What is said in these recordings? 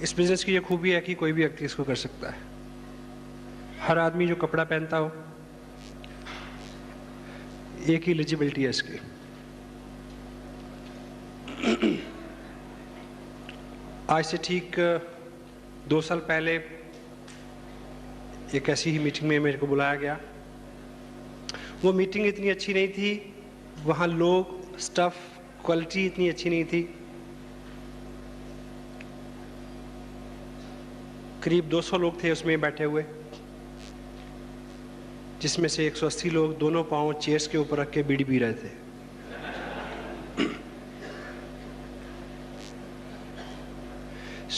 इस बिजनेस की ये खूबी है कि कोई भी व्यक्ति इसको कर सकता है। हर आदमी जो कपड़ा पहनता हो, एक ही एलिजिबिलिटी है इसकी। आज से ठीक 2 साल पहले एक ऐसी ही मीटिंग में मेरे को बुलाया गया। वो मीटिंग इतनी अच्छी नहीं थी, वहाँ लोग, स्टाफ, क्वालिटी इतनी अच्छी नहीं थी। करीब 200 लोग थे उसमें बैठे हुए, जिसमें से 180 लोग दोनों पांव चेयर्स के ऊपर रख के बीड़ी पी रहे थे।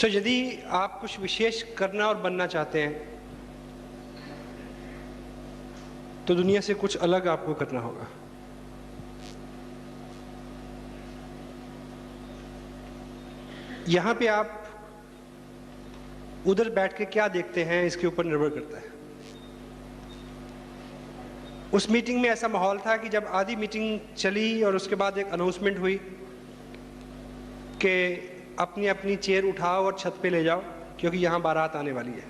यदि आप कुछ विशेष करना और बनना चाहते हैं तो दुनिया से कुछ अलग आपको करना होगा। यहां पे आप उधर बैठ के क्या देखते हैं इसके ऊपर निर्भर करता है। उस मीटिंग में ऐसा माहौल था कि जब आधी मीटिंग चली और उसके बाद एक अनाउंसमेंट हुई कि अपनी अपनी चेयर उठाओ और छत पे ले जाओ, क्योंकि यहां बारात आने वाली है।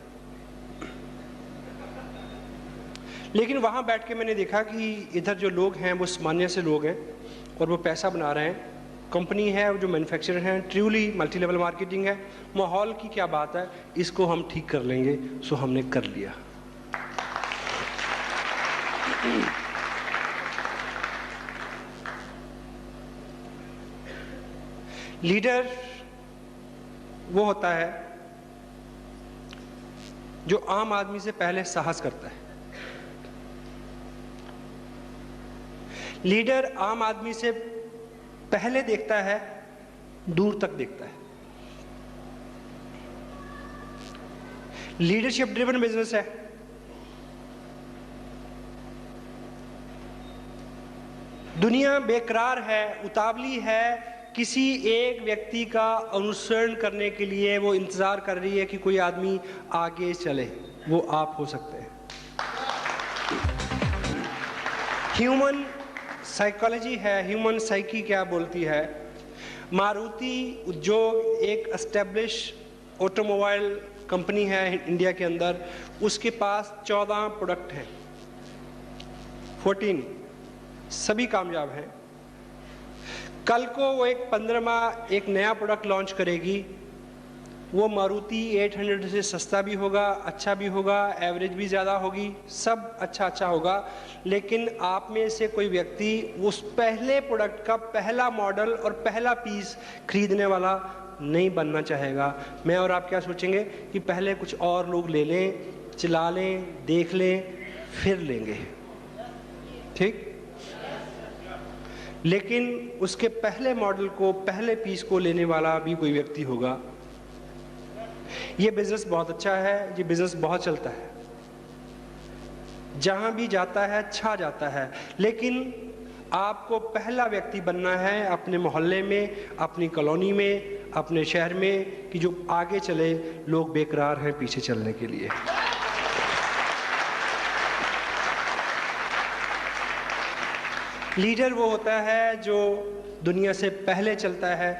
लेकिन वहां बैठ के मैंने देखा कि इधर जो लोग हैं वो सामान्य से लोग हैं और वो पैसा बना रहे हैं। कंपनी है जो मैन्युफैक्चरर हैं, ट्रूली मल्टी लेवल मार्केटिंग है। माहौल की क्या बात है, इसको हम ठीक कर लेंगे। सो हमने कर लिया। लीडर वो होता है जो आम आदमी से पहले साहस करता है। लीडर आम आदमी से पहले देखता है, दूर तक देखता है। लीडरशिप ड्रिवन बिजनेस है। दुनिया बेकरार है, उतावली है, किसी एक व्यक्ति का अनुसरण करने के लिए वो इंतजार कर रही है कि कोई आदमी आगे चले। वो आप हो सकते हैं। ह्यूमन साइकोलॉजी है, ह्यूमन साइकी क्या बोलती है। मारुति उद्योग एक एस्टेब्लिश ऑटोमोबाइल कंपनी है इंडिया के अंदर। उसके पास 14 प्रोडक्ट हैं, 14, सभी कामयाब हैं। कल को वो एक 15वां एक नया प्रोडक्ट लॉन्च करेगी। वो मारुति 800 से सस्ता भी होगा, अच्छा भी होगा, एवरेज भी ज़्यादा होगी, सब अच्छा होगा। लेकिन आप में से कोई व्यक्ति उस पहले प्रोडक्ट का पहला मॉडल और पहला पीस खरीदने वाला नहीं बनना चाहेगा। मैं और आप क्या सोचेंगे कि पहले कुछ और लोग ले लें, चला लें, देख लें, फिर लेंगे, ठीक। लेकिन उसके पहले मॉडल को, पहले पीस को लेने वाला भी कोई व्यक्ति होगा। ये बिजनेस बहुत अच्छा है, ये बिजनेस बहुत चलता है, जहां भी जाता है छा जाता है। लेकिन आपको पहला व्यक्ति बनना है अपने मोहल्ले में, अपनी कॉलोनी में, अपने शहर में, कि जो आगे चले। लोग बेकरार हैं पीछे चलने के लिए। लीडर वो होता है जो दुनिया से पहले चलता है,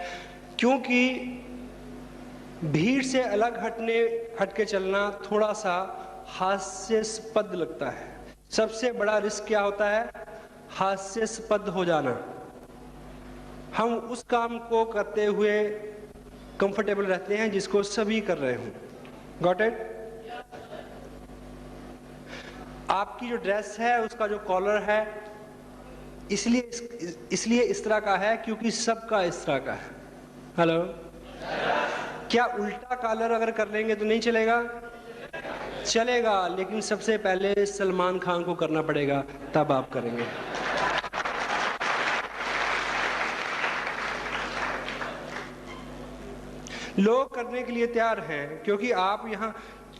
क्योंकि भीड़ से अलग हट के चलना थोड़ा सा हास्यास्पद लगता है। सबसे बड़ा रिस्क क्या होता है? हास्यास्पद हो जाना। हम उस काम को करते हुए कंफर्टेबल रहते हैं जिसको सभी कर रहे हों। Got it? आपकी जो ड्रेस है, उसका जो कॉलर है, इसलिए इस तरह का है क्योंकि सबका इस तरह का है। हेलो, क्या उल्टा कॉलर अगर कर लेंगे तो नहीं चलेगा? चलेगा, लेकिन सबसे पहले सलमान खान को करना पड़ेगा, तब आप करेंगे। लोग करने के लिए तैयार हैं, क्योंकि आप यहाँ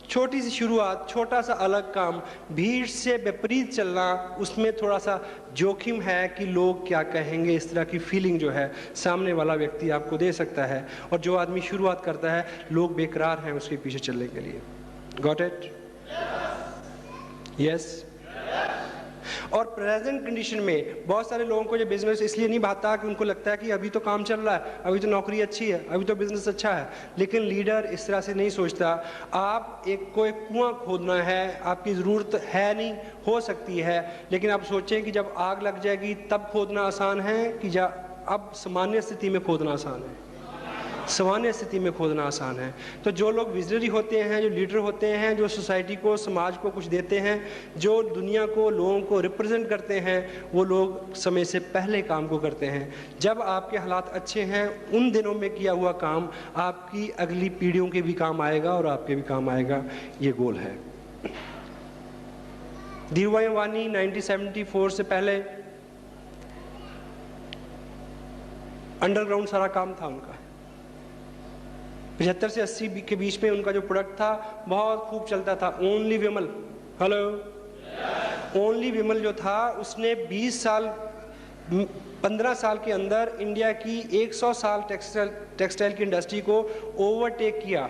छोटी सी शुरुआत, छोटा सा अलग काम, भीड़ से विपरीत चलना, उसमें थोड़ा सा जोखिम है कि लोग क्या कहेंगे। इस तरह की फीलिंग जो है सामने वाला व्यक्ति आपको दे सकता है। और जो आदमी शुरुआत करता है, लोग बेकरार हैं उसके पीछे चलने के लिए। Got it? यस। और प्रेजेंट कंडीशन में बहुत सारे लोगों को ये बिजनेस इसलिए नहीं भाता कि उनको लगता है कि अभी तो काम चल रहा है, अभी तो नौकरी अच्छी है, अभी तो बिजनेस अच्छा है। लेकिन लीडर इस तरह से नहीं सोचता। आप एक कुआं खोदना है, आपकी ज़रूरत है नहीं, हो सकती है, लेकिन आप सोचें कि जब आग लग जाएगी तब खोदना आसान है कि अब सामान्य स्थिति में खोदना आसान है? सामान्य स्थिति में खोदना आसान है। तो जो लोग विजनरी होते हैं, जो लीडर होते हैं, जो सोसाइटी को, समाज को कुछ देते हैं, जो दुनिया को, लोगों को रिप्रेजेंट करते हैं, वो लोग समय से पहले काम को करते हैं। जब आपके हालात अच्छे हैं, उन दिनों में किया हुआ काम आपकी अगली पीढ़ियों के भी काम आएगा और आपके भी काम आएगा। ये गोल है। धीरूभाई अंबानी 1974 से पहले अंडरग्राउंड सारा काम था उनका। 75 से 80 के बीच में उनका जो प्रोडक्ट था बहुत खूब चलता था, ओनली विमल। हेलो, ओनली विमल जो था उसने 15 साल के अंदर इंडिया की 100 साल टेक्सटाइल की इंडस्ट्री को ओवरटेक किया।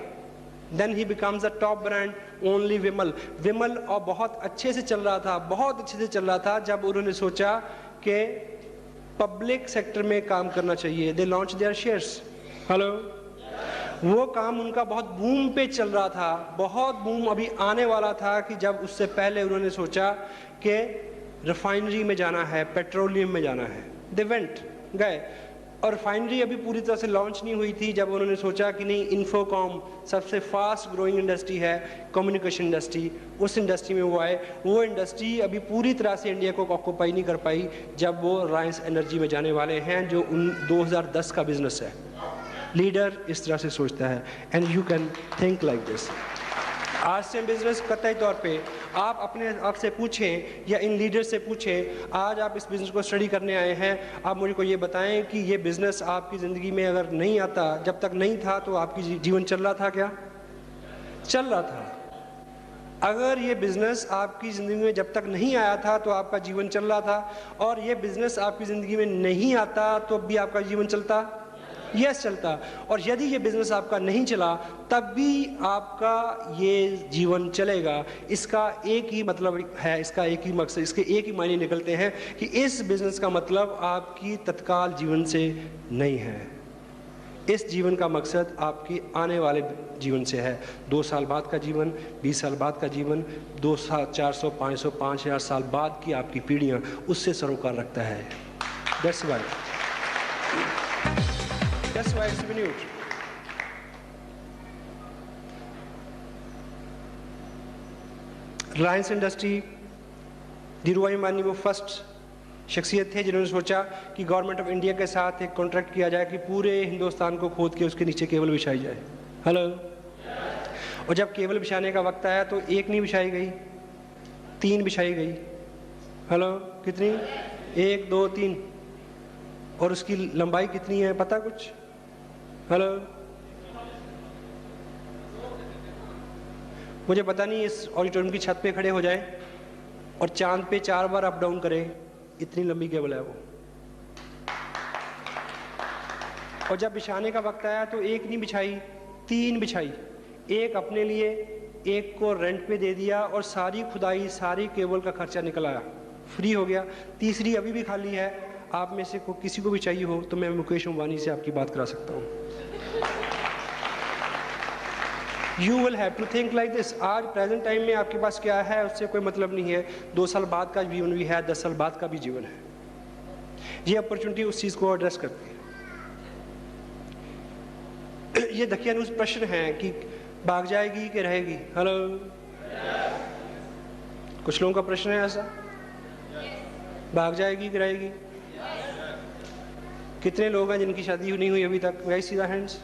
Then he becomes the top brand only Vimal. Vimal और बहुत अच्छे से चल रहा था, बहुत अच्छे से चल रहा था, जब उन्होंने सोचा कि पब्लिक सेक्टर में काम करना चाहिए। They launch their shares. Hello, वो काम उनका बहुत बूम पे चल रहा था, बहुत बूम अभी आने वाला था कि जब उससे पहले उन्होंने सोचा कि रिफाइनरी में जाना है, पेट्रोलियम में जाना है। दे वेंट, गए, और रिफाइनरी अभी पूरी तरह से लॉन्च नहीं हुई थी जब उन्होंने सोचा कि नहीं, इन्फोकॉम सबसे फास्ट ग्रोइंग इंडस्ट्री है, कम्युनिकेशन इंडस्ट्री, उस इंडस्ट्री में वो आए। वो इंडस्ट्री अभी पूरी तरह से इंडिया को ऑक्यूपाई नहीं कर पाई जब वो रिलायंस एनर्जी में जाने वाले हैं, जो 2010 का बिजनेस है। लीडर इस तरह से सोचता है, and you can think like this. आज से बिजनेस कतई तौर पे आप अपने आप से पूछें या इन लीडर से पूछें, आज आप इस बिज़नेस को स्टडी करने आए हैं, आप मुझे को ये बताएं कि ये बिज़नेस आपकी ज़िंदगी में अगर नहीं आता, जब तक नहीं था तो आपकी जीवन चल रहा था क्या? चल रहा था। अगर ये बिज़नेस आपकी ज़िंदगी में जब तक नहीं आया था तो आपका जीवन चल रहा था, और ये बिज़नेस आपकी ज़िंदगी में नहीं आता तो भी आपका जीवन चलता? यस, चलता। और यदि ये बिजनेस आपका नहीं चला तब भी आपका ये जीवन चलेगा। इसका एक ही मतलब है, इसका एक ही मकसद, इसके एक ही मायने निकलते हैं कि इस बिजनेस का मतलब आपकी तत्काल जीवन से नहीं है। इस जीवन का मकसद आपकी आने वाले जीवन से है। 2 साल बाद का जीवन, 20 साल बाद का जीवन, 200, 400, 500, 5000 साल बाद की आपकी पीढ़ियाँ, उससे सरोकार रखता है। That's why it's minute. Reliance industry, Dhirubhai Ambani वो फर्स्ट शख्सियत थे जिन्होंने सोचा कि गवर्नमेंट ऑफ इंडिया के साथ एक कॉन्ट्रैक्ट किया जाए कि पूरे हिंदुस्तान को खोद के उसके नीचे केबल बिछाई जाए। हेलो, और जब केबल बिछाने का वक्त आया तो एक नहीं बिछाई गई, 3 बिछाई गई। हेलो, कितनी? 1, 2, 3। और उसकी लंबाई कितनी है पता कुछ? हेलो, मुझे पता नहीं, इस ऑडिटोरियम की छत पे खड़े हो जाए और चांद पे 4 बार अप डाउन करें, इतनी लंबी केबल है वो। और जब बिछाने का वक्त आया तो 1 नहीं बिछाई, 3 बिछाई। 1 अपने लिए, 1 को रेंट पे दे दिया, और सारी खुदाई, सारी केबल का खर्चा निकल आया, फ्री हो गया। तीसरी अभी भी खाली है। आप में से किसी को भी चाहिए हो तो मैं मुकेश अंबानी से आपकी बात करा सकता हूँ। You will have to think like this। आज प्रेजेंट टाइम में आपके पास क्या है उससे कोई मतलब नहीं है। 2 साल बाद का जीवन भी है, 10 साल बाद का भी जीवन है। ये अपॉर्चुनिटी उस चीज़ को एड्रेस करती है। ये दकियानूस प्रश्न है कि भाग जाएगी कि रहेगी। हेलो, कुछ लोगों का प्रश्न है ऐसा, भाग जाएगी कि रहेगी? कितने लोग हैं जिनकी शादी नहीं हुई अभी तक? Rise see the hands.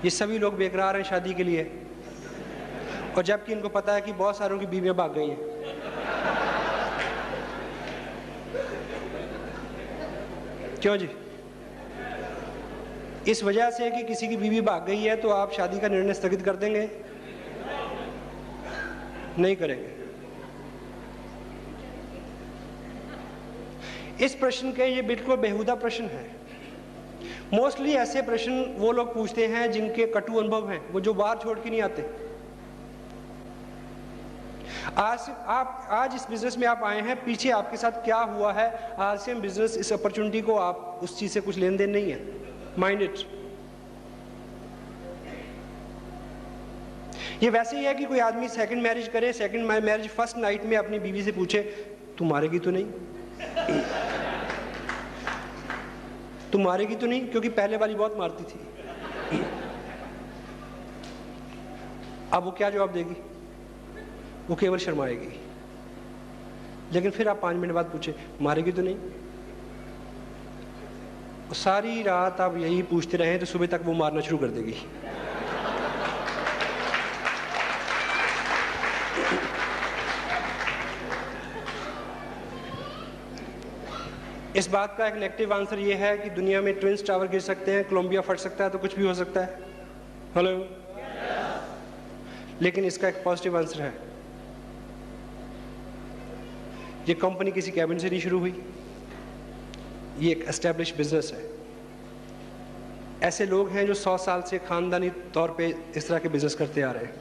ये सभी लोग बेकरार हैं शादी के लिए, और जबकि इनको पता है कि बहुत सारों की बीवियां भाग गई हैं। क्यों जी? इस वजह से कि किसी की बीवी भाग गई है तो आप शादी का निर्णय स्थगित कर देंगे? नहीं करेंगे। इस प्रश्न के ये बिल्कुल बेहुदा प्रश्न है। मोस्टली ऐसे प्रश्न वो लोग पूछते हैं जिनके कटु अनुभव हैं, वो जो बाहर छोड़ के नहीं आते। आज इस बिजनेस में आप आए हैं, पीछे आपके साथ क्या हुआ है, आरसीएम बिजनेस इस अपॉर्चुनिटी को, आप उस चीज से कुछ लेन देन नहीं है, माइंड इट। ये वैसे ही है कि कोई आदमी सेकंड मैरिज करे, सेकंड मैरिज फर्स्ट नाइट में अपनी बीवी से पूछे तू मारेगी तो नहीं, तू मारेगी तो नहीं, क्योंकि पहले वाली बहुत मारती थी। अब वो क्या जवाब देगी? वो केवल शर्माएगी। लेकिन फिर आप 5 मिनट बाद पूछे मारेगी तो नहीं, सारी रात आप यही पूछते रहे तो सुबह तक वो मारना शुरू कर देगी। इस बात का एक नेगेटिव आंसर ये है कि दुनिया में ट्विंस टावर गिर सकते हैं, कोलंबिया फट सकता है, तो कुछ भी हो सकता है। हेलो। लेकिन इसका एक पॉजिटिव आंसर है, ये कंपनी किसी कैबिन से नहीं शुरू हुई, ये एक एस्टेब्लिश बिजनेस है। ऐसे लोग हैं जो 100 साल से खानदानी तौर पे इस तरह के बिजनेस करते आ रहे हैं।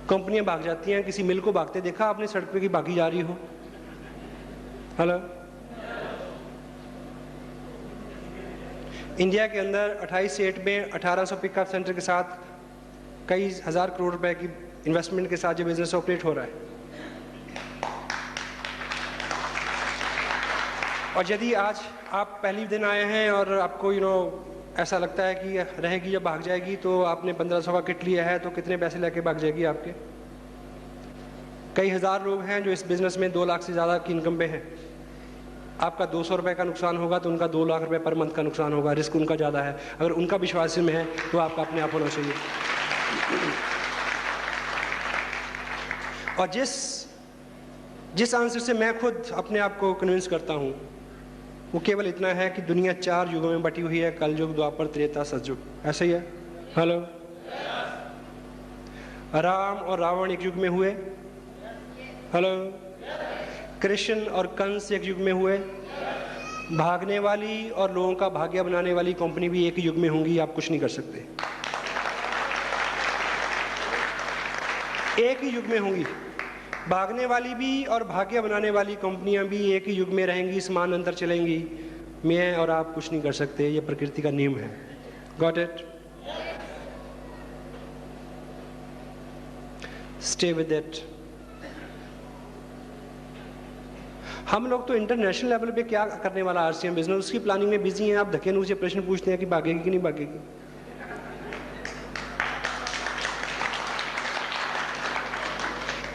कंपनियां भाग जाती हैं, किसी मिल को भागते देखा आपने सड़क पे की भागी जा रही हो? हेलो। इंडिया के अंदर 28 स्टेट में 1800 पिकअप सेंटर के साथ कई हजार करोड़ रुपए की इन्वेस्टमेंट के साथ ये बिजनेस ऑपरेट हो रहा है। और यदि आज आप पहली दिन आए हैं और आपको ऐसा लगता है कि रहेगी या भाग जाएगी, तो आपने 1500 का किट लिया है तो कितने पैसे लेके भाग जाएगी आपके? कई हजार लोग हैं जो इस बिजनेस में 2 लाख से ज़्यादा की इनकम पे हैं। आपका 200 रुपये का नुकसान होगा तो उनका 2 लाख रुपए पर मंथ का नुकसान होगा, रिस्क उनका ज़्यादा है। अगर उनका विश्वास में है तो आपका अपने आप होना चाहिए। और जिस आंसर से मैं खुद अपने आप को कन्विंस करता हूँ वो केवल इतना है कि दुनिया 4 युगों में बटी हुई है, कल युग, द्वापर, त्रेता, सतयुग। ऐसा ही है। हेलो। राम और रावण एक युग में हुए। हेलो। कृष्ण और कंस एक युग में हुए। भागने वाली और लोगों का भाग्य बनाने वाली कंपनी भी एक युग में होंगी, आप कुछ नहीं कर सकते। एक ही युग में होंगी, भागने वाली भी और भाग्य बनाने वाली कंपनियां भी एक ही युग में रहेंगी, समान अंतर चलेंगी। मैं और आप कुछ नहीं कर सकते, ये प्रकृति का नियम है। Got it? Stay with it. हम लोग तो इंटरनेशनल लेवल पे क्या करने वाला आरसीएम बिजनेस, उसकी प्लानिंग में बिजी हैं। आप धक्के से प्रश्न पूछते हैं कि भागेगी कि नहीं भागेगी।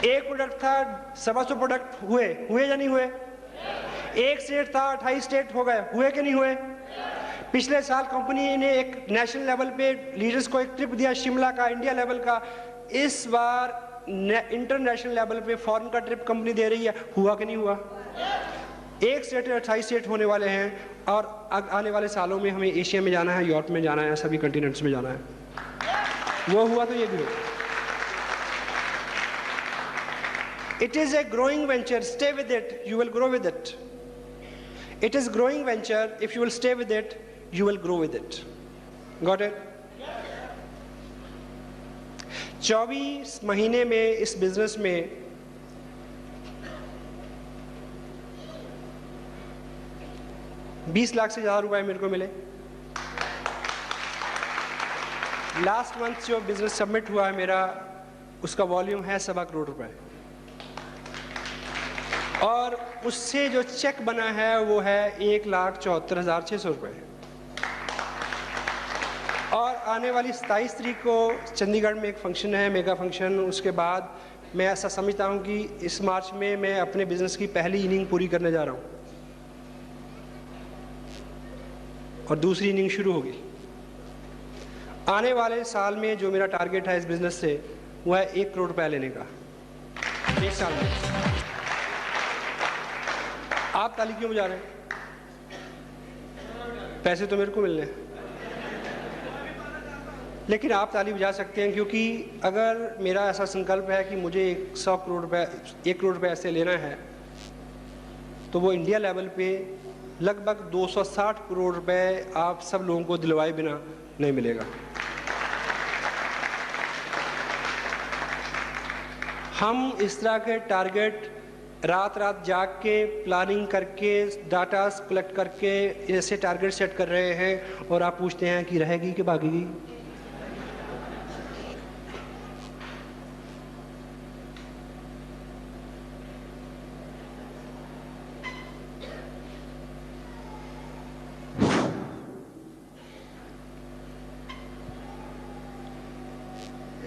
एक प्रोडक्ट था, 125 प्रोडक्ट हुए या नहीं हुए? एक स्टेट था, 28 स्टेट हो गए, हुए कि नहीं हुए? पिछले साल कंपनी ने एक नेशनल लेवल पे लीडर्स को एक ट्रिप दिया, शिमला का, इंडिया लेवल का। इस बार इंटरनेशनल लेवल पे फॉरेन का ट्रिप कंपनी दे रही है, हुआ कि नहीं हुआ? एक स्टेट 28 स्टेट होने वाले हैं, और आने वाले सालों में हमें एशिया में जाना है, यूरोप में जाना है, सभी कंटिनेंट्स में जाना है। वो हुआ तो ये भी हुआ। It is a growing venture, stay with it, you will grow with it. It is growing venture, if you will stay with it, you will grow with it. Got it? 24 महीने में इस बिजनेस में 20 लाख से ज़्यादा रुपए मेरे को मिले। लास्ट मंथ जो बिजनेस सबमिट हुआ है मेरा, उसका वॉल्यूम है 1.25 करोड़ रुपए, और उससे जो चेक बना है वो है 1,74,600 रुपये। और आने वाली 27 तारीख को चंडीगढ़ में एक फंक्शन है, मेगा फंक्शन। उसके बाद मैं ऐसा समझता हूँ कि इस मार्च में मैं अपने बिजनेस की पहली इनिंग पूरी करने जा रहा हूँ और दूसरी इनिंग शुरू होगी। आने वाले साल में जो मेरा टारगेट है इस बिजनेस से, वो है 1 करोड़ रुपया लेने का 1 साल में। आप ताली क्यों बजा रहे हैं? पैसे तो मेरे को मिलने हैं, लेकिन आप ताली बजा सकते हैं, क्योंकि अगर मेरा ऐसा संकल्प है कि मुझे 1 करोड़ रुपए ऐसे लेना है, तो वो इंडिया लेवल पे लगभग 260 करोड़ रुपए आप सब लोगों को दिलवाए बिना नहीं मिलेगा। हम इस तरह के टारगेट रात रात जाग के प्लानिंग करके डाटा कलेक्ट करके ऐसे टारगेट सेट कर रहे हैं और आप पूछते हैं कि रहेगी कि भागेगी।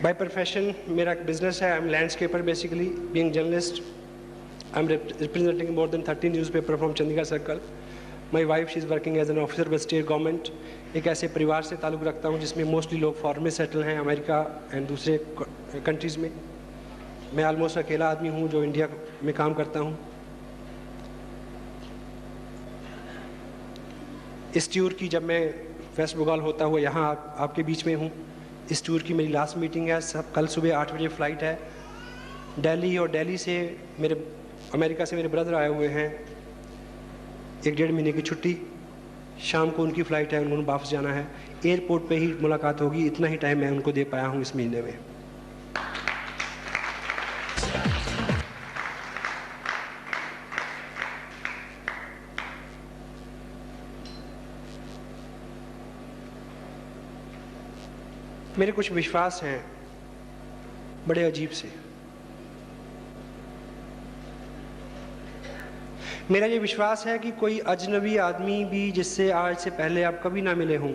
बाय प्रोफेशन मेरा एक बिजनेस है। I am landscaper basically, being journalist. I am representing more than 30 newspaper from Chandigarh Circle. My wife, she is working as an officer with state government. एक ऐसे परिवार से ताल्लुक़ रखता हूँ जिसमें मोस्टली लोग फॉरेन में सेटल हैं, अमेरिका एंड दूसरे कंट्रीज़ में। मैं ऑलमोस्ट अकेला आदमी हूँ जो इंडिया में काम करता हूँ। इस टूर की जब मैं वेस्ट बंगाल होता हुआ यहाँ आपके बीच में हूँ, इस टूर की मेरी लास्ट मीटिंग है। सब कल सुबह 8 बजे फ़्लाइट है दिल्ली, और दिल्ली से अमेरिका से मेरे ब्रदर आए हुए हैं। 1-1.5 महीने की छुट्टी, शाम को उनकी फ़्लाइट है, उन्होंने वापस जाना है। एयरपोर्ट पे ही मुलाकात होगी। इतना ही टाइम मैं उनको दे पाया हूँ इस महीने में। मेरे कुछ विश्वास हैं बड़े अजीब से। मेरा ये विश्वास है कि कोई अजनबी आदमी भी जिससे आज से पहले आप कभी ना मिले हों,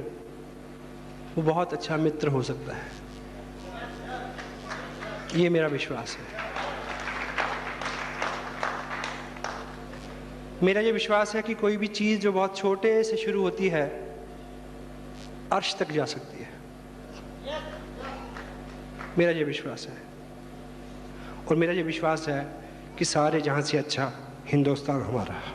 वो बहुत अच्छा मित्र हो सकता है। ये मेरा विश्वास है। मेरा ये विश्वास है कि कोई भी चीज़ जो बहुत छोटे से शुरू होती है, अर्श तक जा सकती है। मेरा ये विश्वास है। और मेरा ये विश्वास है कि सारे जहां से अच्छा हिंदुस्तान हमारा है।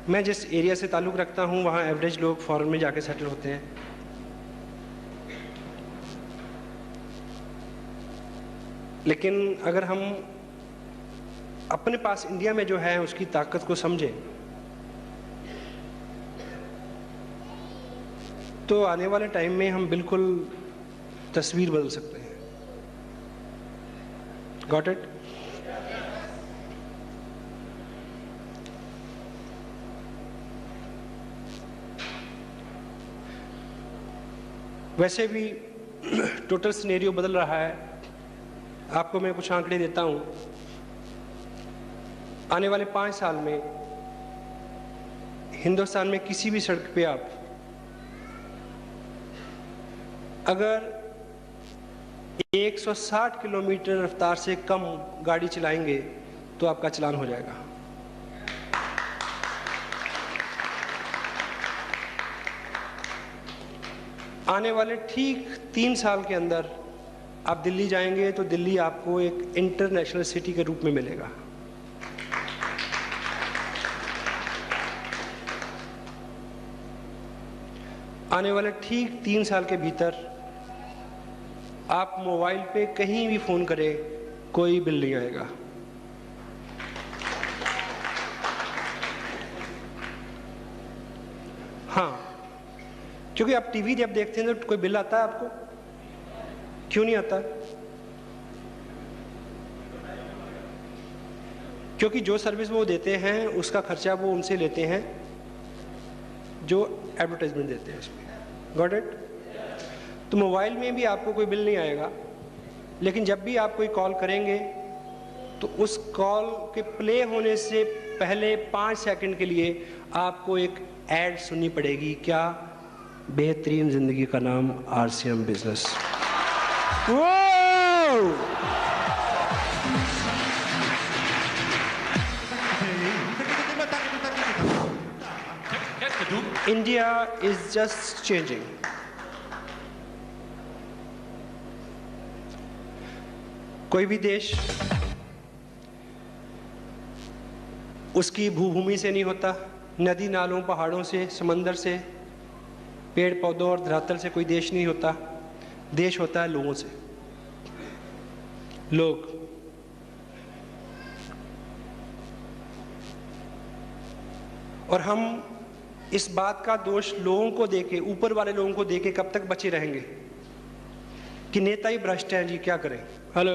मैं जिस एरिया से ताल्लुक़ रखता हूं, वहां एवरेज लोग फॉरेन में जाके सेटल होते हैं। लेकिन अगर हम अपने पास इंडिया में जो है उसकी ताकत को समझें, तो आने वाले टाइम में हम बिल्कुल तस्वीर बदल सकते हैं। Got it? वैसे भी टोटल सिनेरियो बदल रहा है। आपको मैं कुछ आंकड़े देता हूं। आने वाले 5 साल में हिंदुस्तान में किसी भी सड़क पे आप अगर 160 किलोमीटर रफ्तार से कम गाड़ी चलाएंगे तो आपका चालान हो जाएगा। आने वाले ठीक 3 साल के अंदर आप दिल्ली जाएंगे तो दिल्ली आपको एक इंटरनेशनल सिटी के रूप में मिलेगा। आने वाले ठीक 3 साल के भीतर आप मोबाइल पे कहीं भी फ़ोन करें, कोई बिल नहीं आएगा। हाँ, क्योंकि आप टीवी जब देखते हैं तो कोई बिल आता है आपको? क्यों नहीं आता? क्योंकि जो सर्विस वो देते हैं उसका खर्चा वो उनसे लेते हैं जो एडवर्टाइजमेंट देते हैं इसमें। Got it? तो मोबाइल में भी आपको कोई बिल नहीं आएगा, लेकिन जब भी आप कोई कॉल करेंगे तो उस कॉल के प्ले होने से पहले 5 सेकंड के लिए आपको एक ऐड सुननी पड़ेगी। क्या? बेहतरीन जिंदगी का नाम RCM business. India is just changing. कोई भी देश उसकी भूभूमि से नहीं होता, नदी नालों, पहाड़ों से, समंदर से, पेड़ पौधों और धरातल से कोई देश नहीं होता। देश होता है लोगों से। लोग। और हम इस बात का दोष लोगों को देके, ऊपर वाले लोगों को देके कब तक बचे रहेंगे कि नेता ही भ्रष्ट हैं जी, क्या करें? हेलो,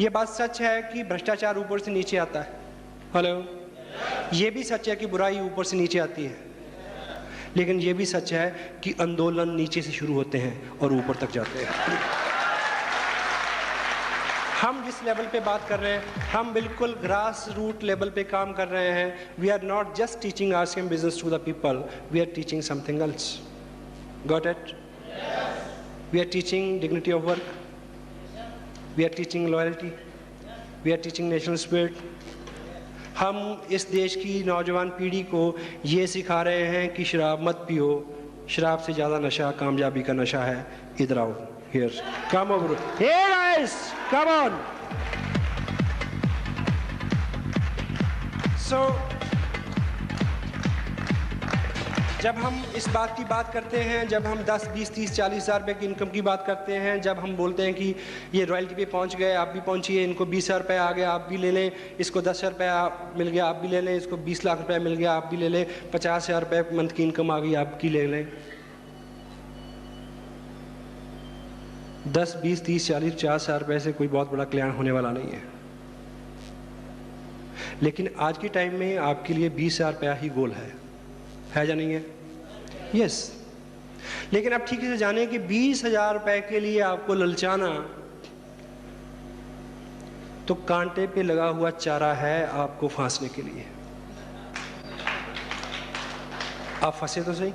ये बात सच है कि भ्रष्टाचार ऊपर से नीचे आता है। हेलो, ये भी सच है कि बुराई ऊपर से नीचे आती है, लेकिन ये भी सच है कि आंदोलन नीचे से शुरू होते हैं और ऊपर तक जाते हैं। हम जिस लेवल पे बात कर रहे हैं, हम बिल्कुल ग्रास रूट लेवल पे काम कर रहे हैं। We are not just teaching RCM business to the people, we are teaching something else. Got it? We are teaching dignity of work, we are teaching loyalty, we are teaching national spirit. हम इस देश की नौजवान पीढ़ी को ये सिखा रहे हैं कि शराब मत पियो, शराब से ज़्यादा नशा कामयाबी का नशा है। इधर आओ, here, come over, hey guys, come on. So, जब हम इस बात की बात करते हैं, जब हम 10, 20, 30, 40 हज़ार रुपये की इनकम की बात करते हैं, जब हम बोलते हैं कि ये रॉयल्टी पे पहुंच गए, आप भी पहुंचिए, इनको 20,000 रुपये आ गया, आप भी ले लें, इसको 10,000 रुपये मिल गया, आप भी ले लें, इसको 20 लाख रुपये मिल गया, आप भी ले लें, 50,000 रुपये मंथ की इनकम आ गई, आपकी ले लें। 10, 20, 30, 40, 50,000 रुपये से कोई बहुत बड़ा कल्याण होने वाला नहीं है। लेकिन आज के टाइम में आपके लिए 20,000 रुपया ही गोल है या नहीं है? यस। लेकिन आप ठीक से जाने कि 20,000 रुपए के लिए आपको ललचाना तो कांटे पे लगा हुआ चारा है आपको फांसने के लिए। आप फंसे तो सही,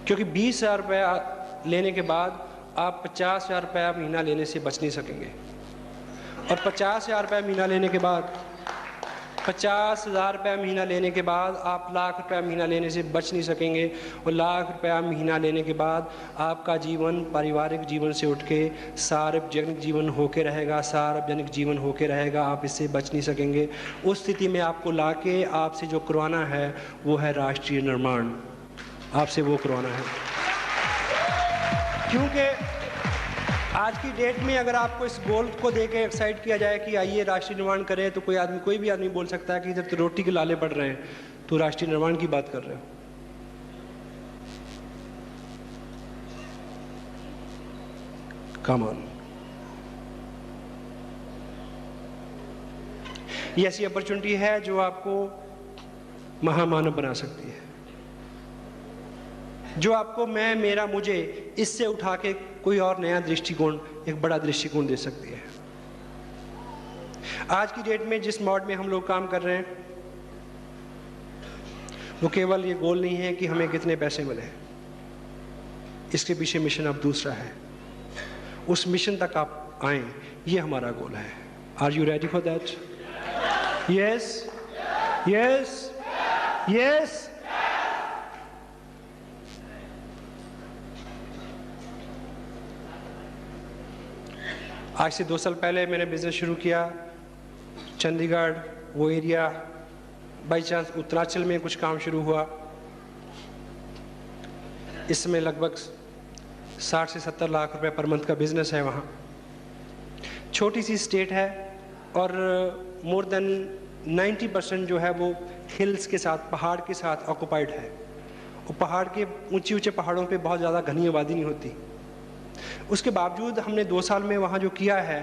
क्योंकि 20,000 रुपया लेने के बाद आप 50,000 रुपया महीना लेने से बच नहीं सकेंगे, और 50,000 रुपया महीना लेने के बाद 50,000 रुपया महीना लेने के बाद आप लाख रुपया महीना लेने से बच नहीं सकेंगे, और लाख रुपया महीना लेने के बाद आपका जीवन पारिवारिक जीवन से उठ के सार्वजनिक जीवन होके रहेगा, सार्वजनिक जीवन होके रहेगा, आप इससे बच नहीं सकेंगे। उस स्थिति में आपको लाके आपसे जो करवाना है वो है राष्ट्रीय निर्माण, आपसे वो करवाना है। क्योंकि आज की डेट में अगर आपको इस गोल को देके एक्साइट किया जाए कि आइए राष्ट्रीय निर्माण करें, तो कोई भी आदमी बोल सकता है कि इधर तो रोटी के लाले पड़ रहे हैं, तो राष्ट्रीय निर्माण की बात कर रहे हो। Come on. ये ऐसी अपॉर्चुनिटी है जो आपको महामानव बना सकती है, जो आपको मैं, मेरा, मुझे इससे उठा के कोई और नया दृष्टिकोण, एक बड़ा दृष्टिकोण दे सकती है। आज की डेट में जिस मोड में हम लोग काम कर रहे हैं, वो केवल ये गोल नहीं है कि हमें कितने पैसे मिले, इसके पीछे मिशन अब दूसरा है। उस मिशन तक आप आए, ये हमारा गोल है। Are you ready for that? Yes, yes, yes. आज से 2 साल पहले मैंने बिज़नेस शुरू किया चंडीगढ़, वो एरिया, बाई चांस उत्तरांचल में कुछ काम शुरू हुआ। इसमें लगभग 60 से 70 लाख रुपए पर मंथ का बिज़नेस है वहाँ। छोटी सी स्टेट है और मोर देन 90% जो है वो हिल्स के साथ, पहाड़ के साथ ऑक्युपाइड है, और पहाड़ के ऊंचे ऊंचे पहाड़ों पे बहुत ज़्यादा घनी आबादी नहीं होती। उसके बावजूद हमने 2 साल में वहाँ जो किया है,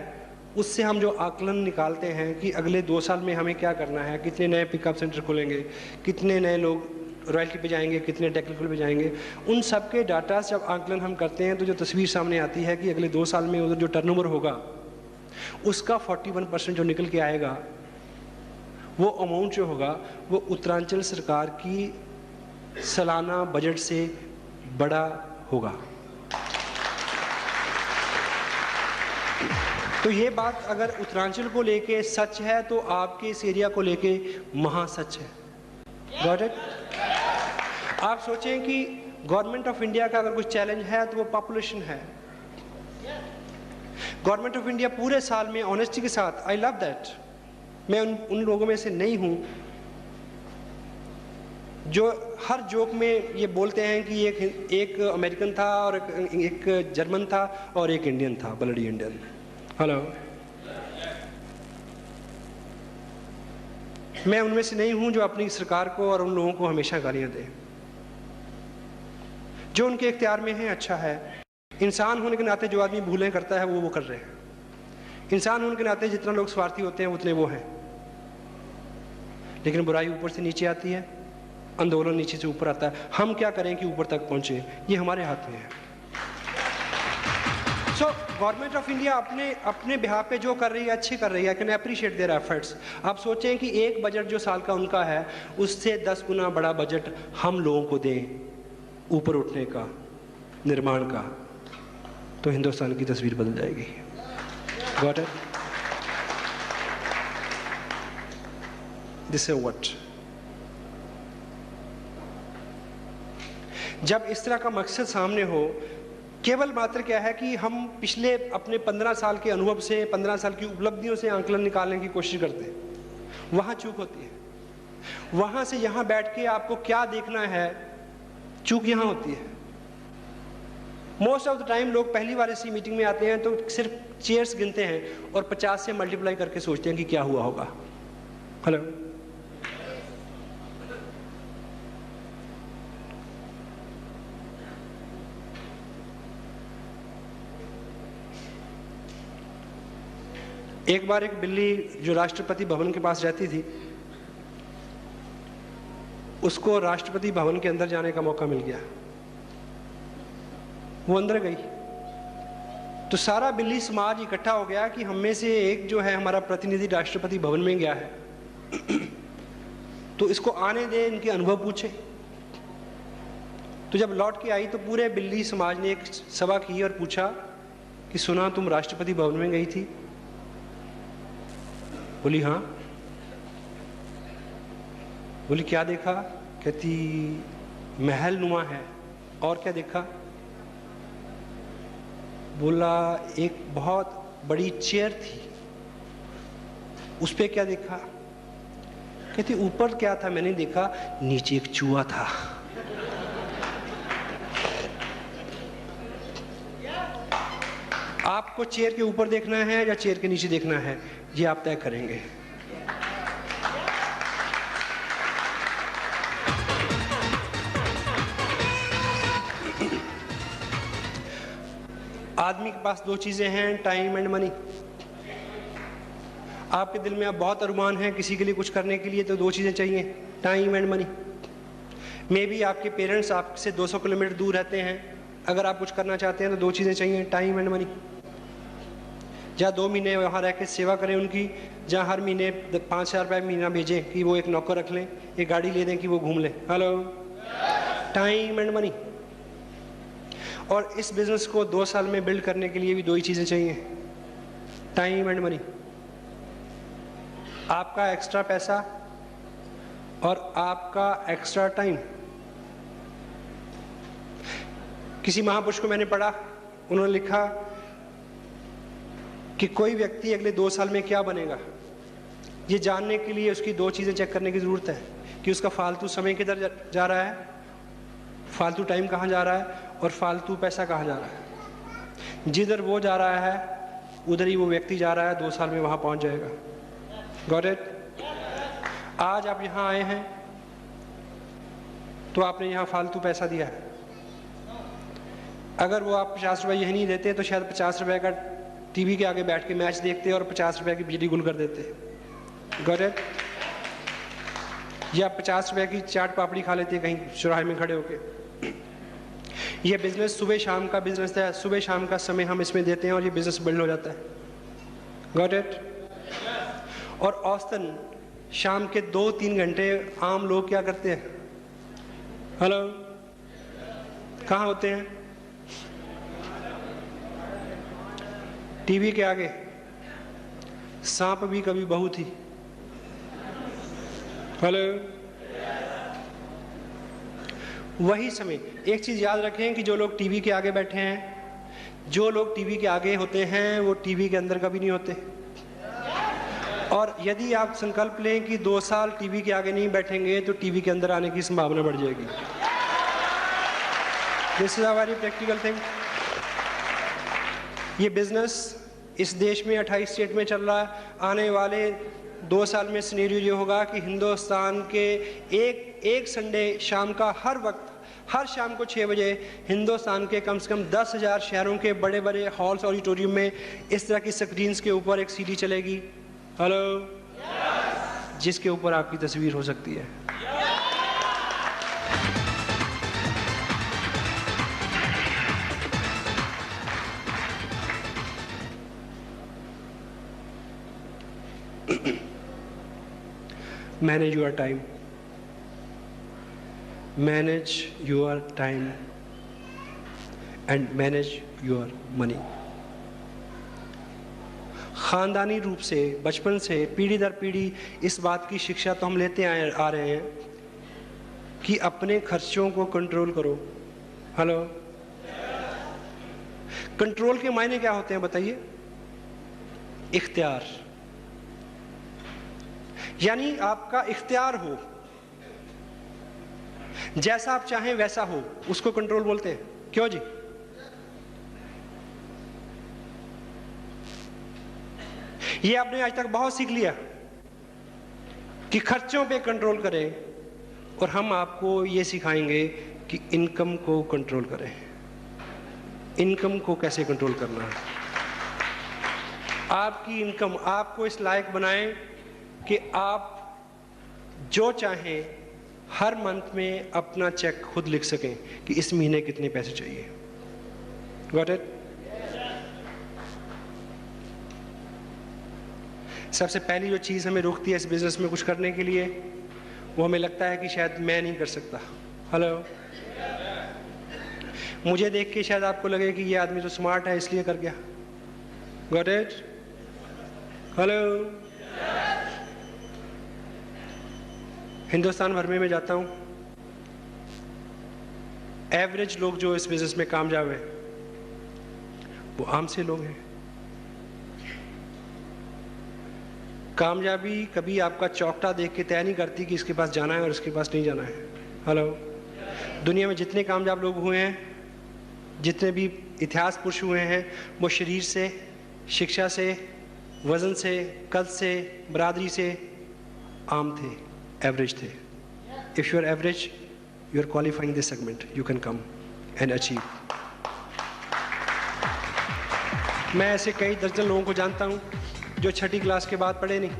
उससे हम जो आकलन निकालते हैं कि अगले 2 साल में हमें क्या करना है, कितने नए पिकअप सेंटर खोलेंगे, कितने नए लोग रॉयल्टी पे जाएंगे, कितने टेक्निकल पे जाएंगे, उन सब के डाटा जब आकलन हम करते हैं तो जो तस्वीर सामने आती है कि अगले 2 साल में उधर जो टर्नओवर होगा उसका 41% जो निकल के आएगा, वो अमाउंट जो होगा वो उत्तरांचल सरकार की सालाना बजट से बड़ा होगा। तो ये बात अगर उत्तरांचल को लेके सच है तो आपके इस एरिया को लेके महासच है। Got it? आप सोचें कि गवर्नमेंट ऑफ इंडिया का अगर कुछ चैलेंज है तो वो पॉपुलेशन है। गवर्नमेंट ऑफ इंडिया पूरे साल में ऑनेस्टी के साथ, आई लव दैट, मैं उन लोगों में से नहीं हूं जो हर जोक में ये बोलते हैं कि एक अमेरिकन था और एक जर्मन था और एक इंडियन था, ब्लडी इंडियन। हेलो, मैं उनमें से नहीं हूं जो अपनी सरकार को और उन लोगों को हमेशा गालियां दे। जो उनके इख्तियार में है अच्छा है। इंसान होने के नाते जो आदमी भूलें करता है वो कर रहे हैं। इंसान होने के नाते जितना लोग स्वार्थी होते हैं उतने वो हैं। लेकिन बुराई ऊपर से नीचे आती है, आंदोलन नीचे से ऊपर आता है। हम क्या करें कि ऊपर तक पहुंचे, ये हमारे हाथ में है। सो गवर्नमेंट ऑफ इंडिया अपने बिहार पे जो कर रही है अच्छी कर रही है। I can appreciate their efforts. आप सोचें कि एक बजट जो साल का उनका है उससे 10 गुना बड़ा बजट हम लोगों को दें ऊपर उठने का, निर्माण का, तो हिंदुस्तान की तस्वीर बदल जाएगी। Got it? This is what. जब इस तरह का मकसद सामने हो, केवल मात्र क्या है कि हम पिछले अपने 15 साल के अनुभव से, 15 साल की उपलब्धियों से आंकलन निकालने की कोशिश करते हैं। वहां चूक होती है। वहां से यहां बैठ के आपको क्या देखना है, चूक यहां होती है। मोस्ट ऑफ द टाइम लोग पहली बार इसी मीटिंग में आते हैं तो सिर्फ चेयर्स गिनते हैं और 50 से मल्टीप्लाई करके सोचते हैं कि क्या हुआ होगा। हेलो, एक बार एक बिल्ली जो राष्ट्रपति भवन के पास रहती थी, उसको राष्ट्रपति भवन के अंदर जाने का मौका मिल गया। वो अंदर गई तो सारा बिल्ली समाज इकट्ठा हो गया कि हम में से एक जो है हमारा प्रतिनिधि राष्ट्रपति भवन में गया है तो इसको आने दे, इनके अनुभव पूछे। तो जब लौट के आई तो पूरे बिल्ली समाज ने एक सभा की और पूछा कि सुना तुम राष्ट्रपति भवन में गई थी? बोली हाँ। बोली क्या देखा? कहती महल नुमा है। और क्या देखा? बोला एक बहुत बड़ी चेयर थी। उस पे क्या देखा? कहती ऊपर क्या था मैंने देखा, नीचे एक चूहा था। आपको चेयर के ऊपर देखना है या चेयर के नीचे देखना है, ये आप तय करेंगे। आदमी के पास दो चीजें हैं, टाइम एंड मनी। आपके दिल में अब बहुत अरमान है किसी के लिए कुछ करने के लिए, तो दो चीजें चाहिए, time and money. May be आपके पेरेंट्स आपसे 200 किलोमीटर दूर रहते हैं, अगर आप कुछ करना चाहते हैं तो दो चीजें चाहिए, टाइम एंड मनी। जहाँ 2 महीने वहाँ रह के सेवा करें उनकी, जहाँ हर महीने 5,000 रुपये महीना भेजें कि वो एक नौकर रख लें, एक गाड़ी ले दें कि वो घूम लें। Hello, time and money. और इस बिजनेस को 2 साल में बिल्ड करने के लिए भी दो ही चीज़ें चाहिए, टाइम एंड मनी। आपका एक्स्ट्रा पैसा और आपका एक्स्ट्रा टाइम। किसी महापुरुष को मैंने पढ़ा, उन्होंने लिखा कि कोई व्यक्ति अगले 2 साल में क्या बनेगा, ये जानने के लिए उसकी दो चीज़ें चेक करने की ज़रूरत है कि उसका फालतू समय किधर जा रहा है, फालतू टाइम कहाँ जा रहा है, और फालतू पैसा कहाँ जा रहा है। जिधर वो जा रहा है उधर ही वो व्यक्ति जा रहा है, 2 साल में वहाँ पहुँच जाएगा। Got it? आज आप यहाँ आए हैं तो आपने यहाँ फालतू पैसा दिया है। अगर वो आप 50 रुपये यही नहीं देते तो शायद 50 रुपये का टीवी के आगे बैठ के मैच देखते और 50 रुपये की बिजली गुल कर देते। Got it? या 50 रुपये की चाट पापड़ी खा लेते कहीं चौराहे में खड़े होके। ये बिजनेस सुबह शाम का बिजनेस है, सुबह शाम का समय हम इसमें देते हैं और ये बिजनेस बिल्ड हो जाता है। Got it? और औसतन शाम के 2-3 घंटे आम लोग क्या करते हैं? हेलो, कहाँ होते हैं? टीवी के आगे। सांप भी कभी बहू थी। हेलो, वही समय। एक चीज याद रखें कि जो लोग टीवी के आगे बैठे हैं, जो लोग टीवी के आगे होते हैं वो टीवी के अंदर कभी नहीं होते। और यदि आप संकल्प लें कि 2 साल टीवी के आगे नहीं बैठेंगे तो टीवी के अंदर आने की संभावना बढ़ जाएगी। This is a very practical thing. ये बिजनेस इस देश में 28 स्टेट में चल रहा है। आने वाले 2 साल में सिनेरियो ये होगा कि हिंदुस्तान के एक संडे शाम का हर वक्त, हर शाम को 6 बजे हिंदुस्तान के कम से कम 10,000 शहरों के बड़े बड़े हॉल्स ऑडिटोरियम में इस तरह की स्क्रीन्स के ऊपर एक सीडी चलेगी, हेलो, जिसके ऊपर आपकी तस्वीर हो सकती है। Manage your time. Manage your time and manage your money. ख़ानदानी रूप से बचपन से पीढ़ी दर पीढ़ी इस बात की शिक्षा तो हम लेते आ रहे हैं कि अपने खर्चों को कंट्रोल करो। हेलो, कंट्रोल के मायने क्या होते हैं बताइए? इख्तियार, यानी आपका इख्तियार हो, जैसा आप चाहें वैसा हो, उसको कंट्रोल बोलते हैं। क्यों जी? ये आपने आज तक बहुत सीख लिया कि खर्चों पे कंट्रोल करें, और हम आपको ये सिखाएंगे कि इनकम को कंट्रोल करें। इनकम को कैसे कंट्रोल करना है? आपकी इनकम आपको इस लायक बनाएं कि आप जो चाहें हर मंथ में अपना चेक खुद लिख सकें कि इस महीने कितने पैसे चाहिए। Got it? सबसे पहली जो चीज़ हमें रोकती है इस बिजनेस में कुछ करने के लिए, वो हमें लगता है कि शायद मैं नहीं कर सकता। हेलो, मुझे देख के शायद आपको लगे कि ये आदमी तो स्मार्ट है इसलिए कर गया। Got it? हेलो, हिंदुस्तान भर में मैं जाता हूँ, एवरेज लोग जो इस बिजनेस में कामयाब हैं वो आम से लोग हैं। कामयाबी कभी आपका चौकटा देख के तय नहीं करती कि इसके पास जाना है और इसके पास नहीं जाना है। हेलो, दुनिया में जितने कामयाब लोग हुए हैं, जितने भी इतिहास पुरुष हुए हैं, वो शरीर से, शिक्षा से, वज़न से, कद से, बरादरी से आम थे, एवरेज थे। If you are average, you are qualifying this segment, you can come and achieve. मैं ऐसे कई दर्जन लोगों को जानता हूँ जो 6ठी क्लास के बाद पढ़े नहीं।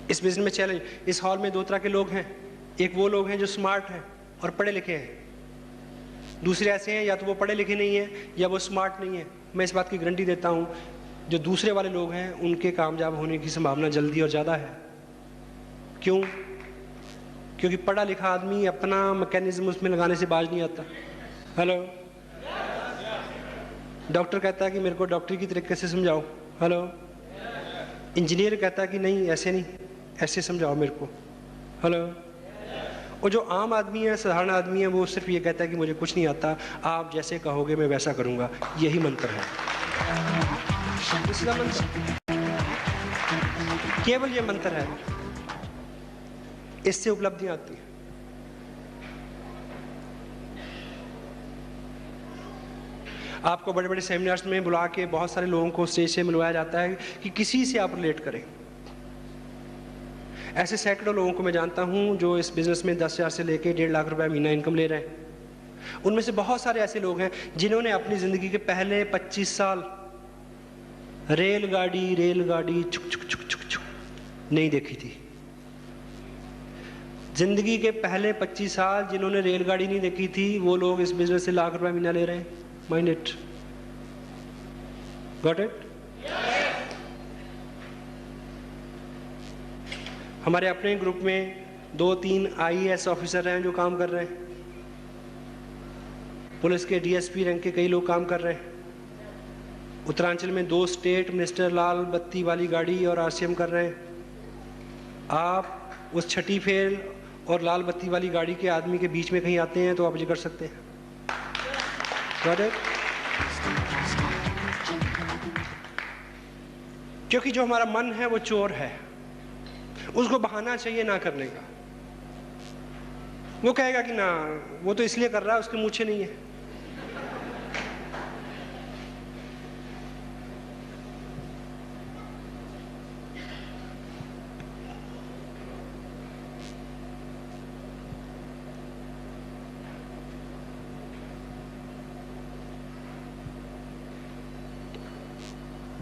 इस बिजनेस में चैलेंज, इस हॉल में 2 तरह के लोग हैं। एक वो लोग हैं जो स्मार्ट हैं और पढ़े लिखे हैं, दूसरे ऐसे हैं या तो वो पढ़े लिखे नहीं हैं या वो स्मार्ट नहीं है। मैं इस बात की गारंटी देता हूँ जो दूसरे वाले लोग हैं उनके कामयाब होने की संभावना जल्दी और ज़्यादा है। क्यों? क्योंकि पढ़ा लिखा आदमी अपना मैकेनिज्म उसमें लगाने से बाज नहीं आता। हेलो, डॉक्टर कहता है कि मेरे को डॉक्टरी की तरीके से समझाओ। हेलो, इंजीनियर कहता है कि नहीं ऐसे नहीं, ऐसे समझाओ मेरे को। हेलो, और जो आम आदमी है, साधारण आदमी है, वो सिर्फ ये कहता है कि मुझे कुछ नहीं आता, आप जैसे कहोगे मैं वैसा करूँगा। यही मंत्र है, केवल ये मंत्र है, इससे उपलब्धियां आती हैं। आपको बड़े बड़े सेमिनार्स में बुला के बहुत सारे लोगों को स्टेज से मिलवाया जाता है कि किसी से आप रिलेट करें। ऐसे सैकड़ों लोगों को मैं जानता हूं जो इस बिजनेस में 10,000 से लेके 1.5 लाख रुपए महीना इनकम ले रहे हैं। उनमें से बहुत सारे ऐसे लोग हैं जिन्होंने अपनी ज़िंदगी के पहले 25 साल रेलगाड़ी छुक छुक छुक छुक छुक नहीं देखी थी। जिंदगी के पहले 25 साल जिन्होंने रेलगाड़ी नहीं देखी थी, वो लोग इस बिजनेस से लाख रुपए महीना ले रहे हैं। Mind it, got it? हमारे अपने ग्रुप में 2-3 IAS ऑफिसर हैं जो काम कर रहे हैं। पुलिस के DSP रैंक के कई लोग काम कर रहे हैं। उत्तरांचल में 2 स्टेट मिनिस्टर लाल बत्ती वाली गाड़ी और RCM कर रहे हैं। आप उस 6ठी फेल और लाल बत्ती वाली गाड़ी के आदमी के बीच में कहीं आते हैं तो आप ये कर सकते हैं। Got it? क्योंकि जो हमारा मन है वो चोर है, उसको बहाना चाहिए ना करने का। वो कहेगा कि ना वो तो इसलिए कर रहा है, उसके मूछें नहीं है।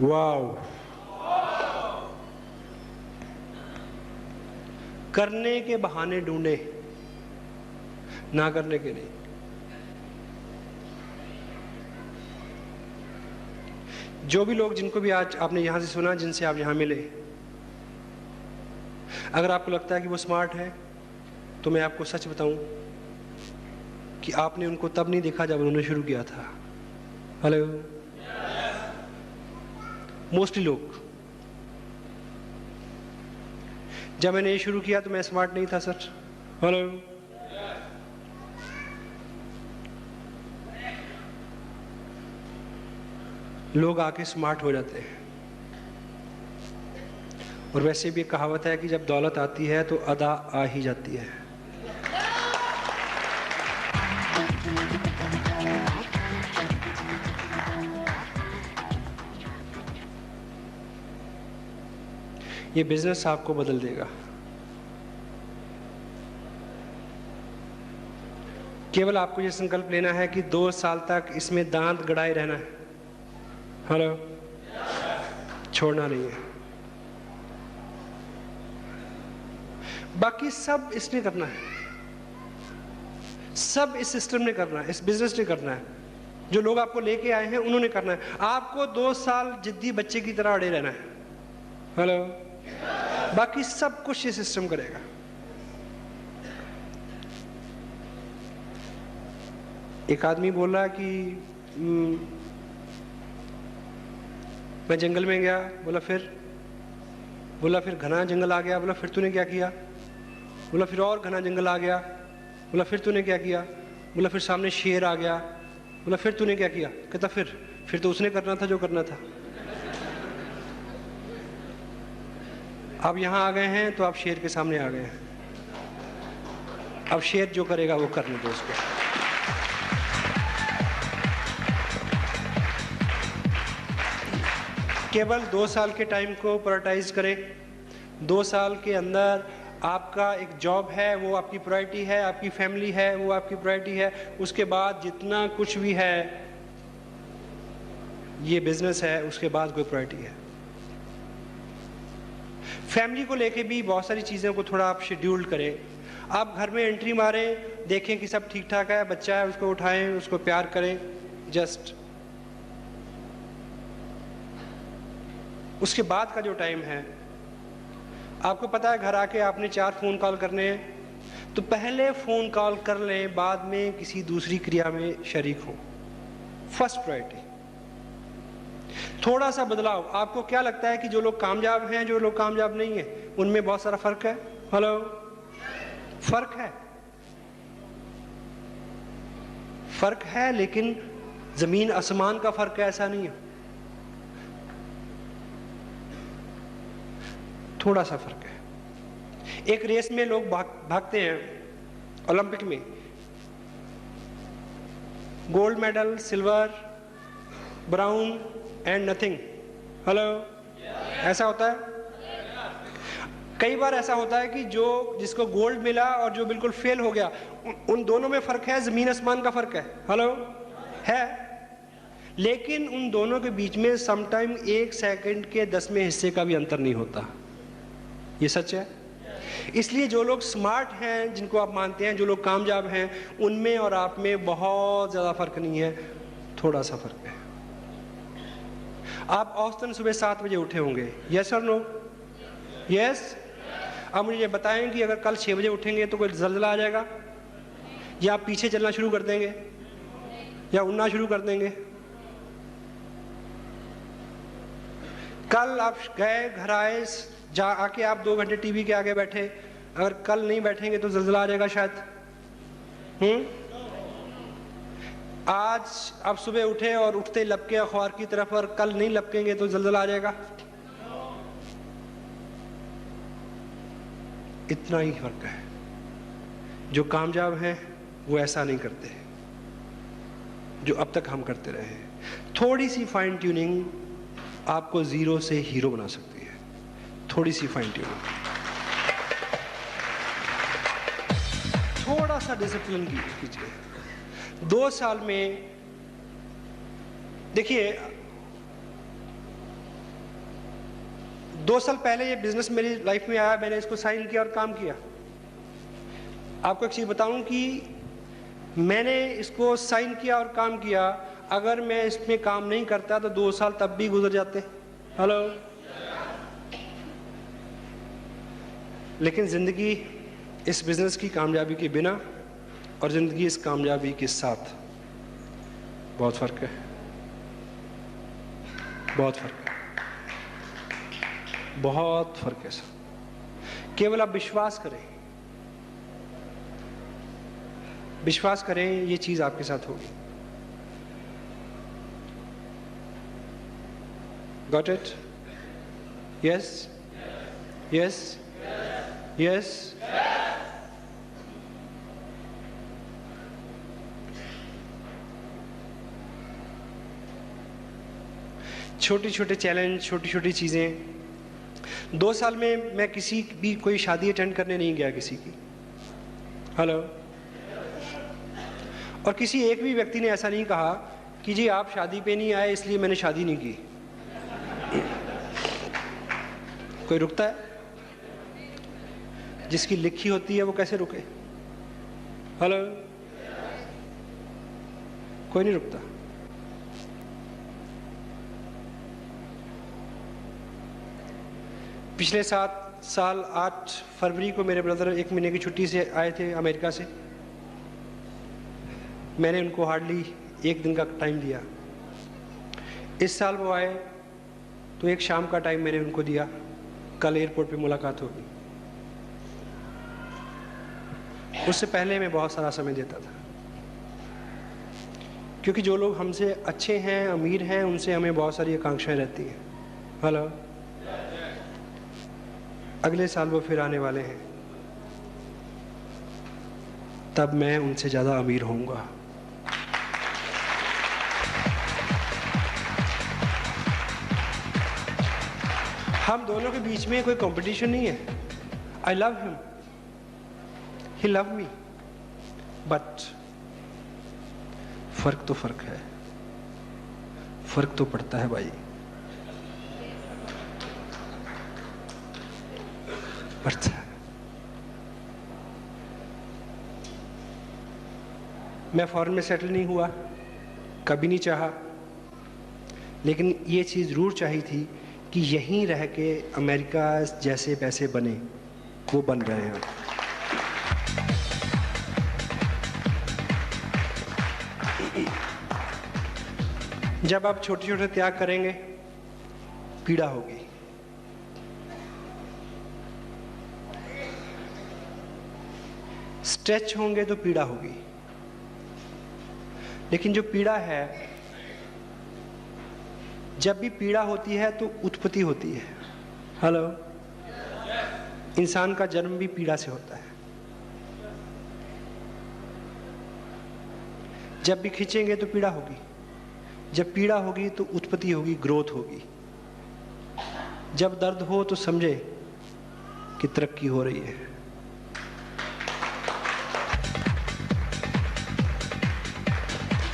वाओ। करने के बहाने ढूंढे, ना करने के नहीं। जो भी लोग, जिनको भी आज आपने यहां से सुना, जिनसे आप यहां मिले, अगर आपको लगता है कि वो स्मार्ट है, तो मैं आपको सच बताऊं कि आपने उनको तब नहीं देखा जब उन्होंने शुरू किया था। हेलो। मोस्टली लोग, जब मैंने ये शुरू किया तो मैं स्मार्ट नहीं था सर। हेलो। लोग आके स्मार्ट हो जाते हैं। और वैसे भी एक कहावत है कि जब दौलत आती है तो अदा आ ही जाती है। ये बिजनेस आपको बदल देगा। केवल आपको ये संकल्प लेना है कि 2 साल तक इसमें दांत गड़ाए रहना है। हेलो। छोड़ना नहीं है। बाकी सब इसने करना है, सब इस सिस्टम ने करना है, इस बिजनेस ने करना है। जो लोग आपको लेके आए हैं उन्होंने करना है। आपको 2 साल जिद्दी बच्चे की तरह अड़े रहना है। हेलो। बाकी सब कुछ ये सिस्टम करेगा। एक आदमी बोल रहा है कि मैं जंगल में गया। बोला फिर घना जंगल आ गया। बोला फिर तूने क्या किया? बोला फिर और घना जंगल आ गया। बोला फिर तूने क्या किया? बोला फिर सामने शेर आ गया। बोला फिर तूने क्या किया? कहता फिर तो उसने करना था जो करना था। अब यहां आ गए हैं तो आप शेर के सामने आ गए हैं। अब शेर जो करेगा वो करने दो उसको। केवल 2 साल के टाइम को प्रायोरिटाइज करें। 2 साल के अंदर आपका एक जॉब है, वो आपकी प्रायोरिटी है। आपकी फैमिली है, वो आपकी प्रायोरिटी है। उसके बाद जितना कुछ भी है, ये बिजनेस है, उसके बाद कोई प्रायोरिटी है। फैमिली को लेके भी बहुत सारी चीज़ों को थोड़ा आप शेड्यूल करें। आप घर में एंट्री मारें, देखें कि सब ठीक ठाक है, बच्चा है, उसको उठाएं, उसको प्यार करें। जस्ट उसके बाद का जो टाइम है, आपको पता है घर आके आपने 4 फ़ोन कॉल करने हैं, तो पहले फ़ोन कॉल कर लें, बाद में किसी दूसरी क्रिया में शरीक हो। First priority. थोड़ा सा बदलाव। आपको क्या लगता है कि जो लोग कामयाब हैं, जो लोग कामयाब नहीं हैं, उनमें बहुत सारा फर्क है? हेलो। फर्क है, फर्क है, लेकिन जमीन आसमान का फर्क है, ऐसा नहीं है। थोड़ा सा फर्क है। एक रेस में लोग भागते हैं, ओलंपिक में, gold medal, silver, brown and nothing. Hello. ऐसा होता है। कई बार ऐसा होता है कि जिसको गोल्ड मिला और जो बिल्कुल फेल हो गया, उन दोनों में फर्क है, जमीन आसमान का फर्क है। हेलो। है, लेकिन उन दोनों के बीच में समटाइम 1 सेकंड के 10वें हिस्से का भी अंतर नहीं होता। ये सच है। इसलिए जो लोग स्मार्ट हैं, जिनको आप मानते हैं, जो लोग कामयाब हैं, उनमें और आप में बहुत ज़्यादा फर्क नहीं है, थोड़ा सा फर्क है। आप औसतन सुबह 7 बजे उठे होंगे, यस और नो? यस। अब मुझे ये बताएं कि अगर कल 6 बजे उठेंगे तो कोई ज़ल्ज़ला आ जाएगा, या आप पीछे चलना शुरू कर देंगे, या उड़ना शुरू कर देंगे? कल आप गए, घर आए, आके आप 2 घंटे टीवी के आगे बैठे, अगर कल नहीं बैठेंगे तो ज़ल्ज़ला आ जाएगा शायद। आज आप सुबह उठे और उठते लपके अखबार की तरफ, और कल नहीं लपकेंगे तो ज़ल्ज़ला आ जाएगा। इतना ही फर्क है। जो कामयाब हैं वो ऐसा नहीं करते जो अब तक हम करते रहे। थोड़ी सी फाइन ट्यूनिंग आपको जीरो से हीरो बना सकती है। थोड़ी सी फाइन ट्यूनिंग, थोड़ा सा डिसिप्लिन कीजिए। 2 साल में देखिए, 2 साल पहले ये बिजनेस मेरी लाइफ में आया, मैंने इसको साइन किया और काम किया। आपको एक चीज बताऊं कि मैंने इसको साइन किया और काम किया, अगर मैं इसमें काम नहीं करता तो 2 साल तब भी गुजर जाते। हेलो। लेकिन जिंदगी इस बिजनेस की कामयाबी के बिना और जिंदगी इस कामयाबी के साथ बहुत फर्क है, बहुत फर्क है, बहुत फर्क है सर। केवल आप विश्वास करें, विश्वास करें, ये चीज आपके साथ होगी। Got it? Yes, yes, yes. छोटे छोटे चैलेंज, छोटी छोटी चीजें। 2 साल में मैं किसी भी कोई शादी अटेंड करने नहीं गया किसी की। हेलो। और किसी एक भी व्यक्ति ने ऐसा नहीं कहा कि जी आप शादी पे नहीं आए इसलिए मैंने शादी नहीं की। कोई रुकता है? जिसकी लिखी होती है वो कैसे रुके? हेलो। कोई नहीं रुकता। पिछले 7 साल 8 फरवरी को मेरे ब्रदर 1 महीने की छुट्टी से आए थे अमेरिका से। मैंने उनको हार्डली 1 दिन का टाइम दिया। इस साल वो आए तो एक शाम का टाइम मैंने उनको दिया। कल एयरपोर्ट पे मुलाकात होगी। उससे पहले मैं बहुत सारा समय देता था, क्योंकि जो लोग हमसे अच्छे हैं, अमीर हैं, उनसे हमें बहुत सारी आकांक्षाएं रहती हैं। हेलो। अगले साल वो फिर आने वाले हैं, तब मैं उनसे ज्यादा अमीर होऊंगा। हम दोनों के बीच में कोई कंपटीशन नहीं है। I love him, he love me, but फर्क तो फर्क है, फर्क तो पड़ता है भाई, पड़ता है। मैं फॉरेन में सेटल नहीं हुआ, कभी नहीं चाहा, लेकिन ये चीज जरूर चाहिए थी कि यहीं रह के अमेरिका जैसे पैसे बने, वो बन रहे हैं। जब आप छोटे छोटे त्याग करेंगे, पीड़ा होगी। स्ट्रेच होंगे तो पीड़ा होगी, लेकिन जो पीड़ा है, जब भी पीड़ा होती है तो उत्पत्ति होती है। हेलो। इंसान का जन्म भी पीड़ा से होता है। जब भी खींचेंगे तो पीड़ा होगी, जब पीड़ा होगी तो उत्पत्ति होगी, ग्रोथ होगी। जब दर्द हो तो समझे कि तरक्की हो रही है।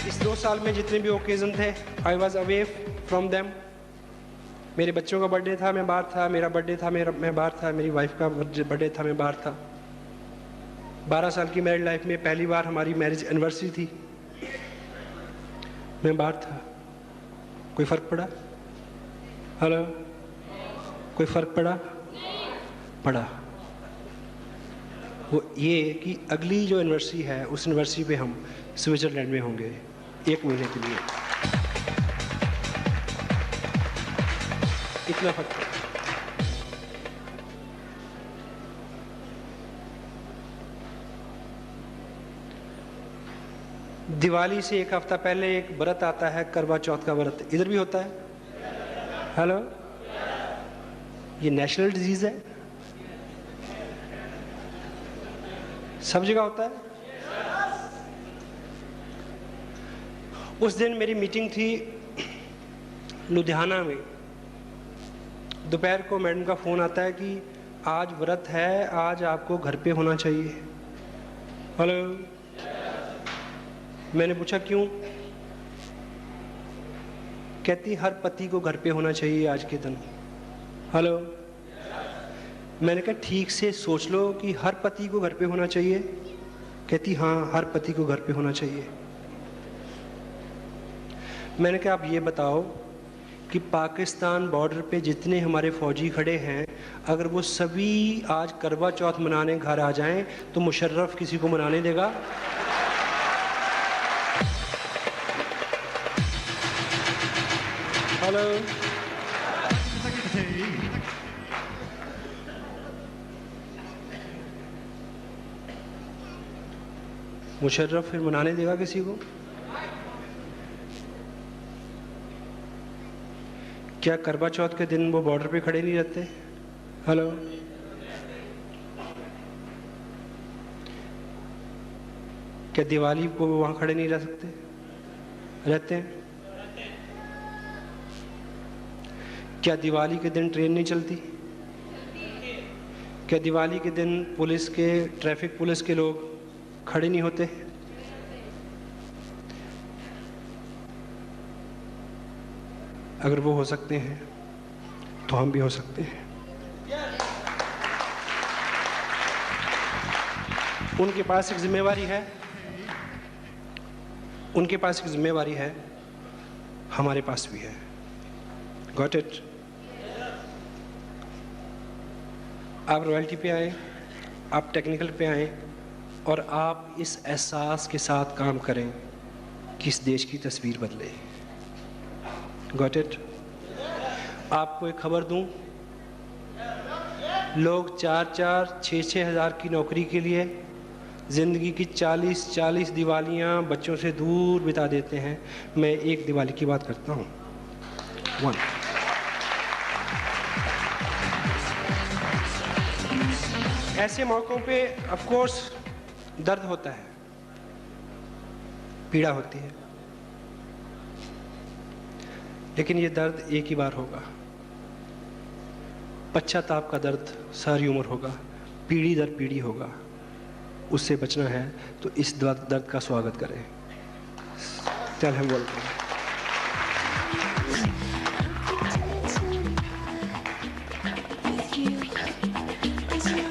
इस 2 साल में जितने भी ओकेजन थे, I was away from them. मेरे बच्चों का बर्थडे था, मैं बाहर था। मेरा बर्थडे था, मैं बाहर था। मेरी वाइफ का बर्थडे था, मैं बाहर था। 12 साल की मैरिड लाइफ में पहली बार हमारी मैरिज एनिवर्सरी थी, मैं बाहर था। कोई फर्क पड़ा? हेलो। कोई फर्क पड़ा? पड़ा। वो ये कि अगली जो एनिवर्सरी है, उस एनिवर्सरी पे हम स्विट्जरलैंड में होंगे 1 महीने के लिए। इतना फर्क है। दिवाली से 1 हफ्ता पहले एक व्रत आता है, करवा चौथ का व्रत। इधर भी होता है। हेलो। ये नेशनल डिजीज है, सब जगह होता है। उस दिन मेरी मीटिंग थी लुधियाना में। दोपहर को मैडम का फोन आता है कि आज व्रत है, आज आपको घर पे होना चाहिए। हेलो। मैंने पूछा क्यों? कहती हर पति को घर पे होना चाहिए आज के दिन। हेलो। मैंने कहा ठीक से सोच लो कि हर पति को घर पे होना चाहिए। कहती हाँ, हर पति को घर पे होना चाहिए। मैंने कहा आप ये बताओ कि पाकिस्तान बॉर्डर पे जितने हमारे फौजी खड़े हैं, अगर वो सभी आज करवा चौथ मनाने घर आ जाएं तो मुशर्रफ किसी को मनाने देगा? हेलो, मुशर्रफ फिर मनाने देगा किसी को? क्या करवा चौथ के दिन वो बॉर्डर पे खड़े नहीं रहते? हेलो, क्या दिवाली को वो वहां खड़े नहीं रह सकते? रहते हैं। क्या दिवाली के दिन ट्रेन नहीं चलती? क्या दिवाली के दिन पुलिस के, ट्रैफिक पुलिस के लोग खड़े नहीं होते? अगर वो हो सकते हैं तो हम भी हो सकते हैं। उनके पास एक जिम्मेवारी है, उनके पास एक जिम्मेवारी है, हमारे पास भी है। Got it? आप रॉयल्टी पे आए, आप टेक्निकल पे आए और आप इस एहसास के साथ काम करें कि इस देश की तस्वीर बदले। Got it? आपको एक खबर दूं, लोग 4-4, 6-6 हज़ार की नौकरी के लिए ज़िंदगी की 40-40 दिवालियां बच्चों से दूर बिता देते हैं। मैं एक दिवाली की बात करता हूं, 1। ऐसे मौक़ों पे ऑफ कोर्स दर्द होता है, पीड़ा होती है, लेकिन ये दर्द एक ही बार होगा। पश्चाताप का दर्द सारी उम्र होगा, पीढ़ी दर पीढ़ी होगा। उससे बचना है तो इस दर्द का स्वागत करें। चल हम बोलते हैं।